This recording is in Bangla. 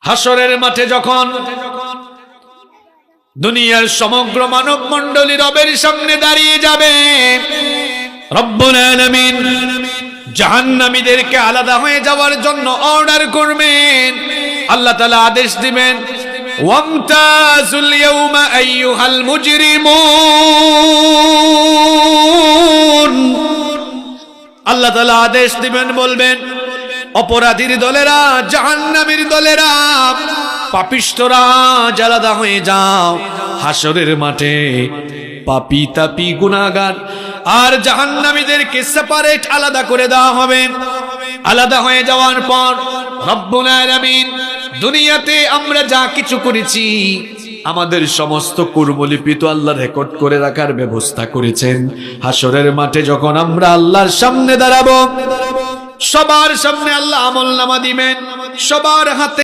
হাসরের মাঠে যখন দুনিয়ার সমগ্র মানব মণ্ডলী রবের সামনে দাঁড়িয়ে যাবে, রব্বুল আলামিন জাহান্নামীদেরকে আলাদা হয়ে যাওয়ার জন্য অর্ডার করবেন। আল্লাহ তাআলা আদেশ দিবেন, ওয়ামতাজুল ইয়াউমা আইয়ুহাল মুজরিমুন। আল্লাহ তাআলা আদেশ দিবেন, বলবেন, অপরাধীর দলেরা, জাহান্নামীর দলেরা, পাপিষ্ঠরা আলাদা হয়ে যাও। হাসরের মাঠে পাপী তাপী গুনাহগার আর জাহান্নামীদেরকে সেপারেট আলাদা করে দেওয়া হবে। আলাদা হয়ে যাওয়ার পর রব্বুল আলামিন দুনিয়াতে আমরা যা কিছু করেছি আমাদের সমস্ত কর্মলিপি তো আল্লাহ রেকর্ড করে রাখার ব্যবস্থা করেছেন। হাসরের মাঠে যখন আমরা আল্লাহর সামনে দাঁড়াবো, সবার সামনে আল্লাহ আমলনামা দিবেন, সবার হাতে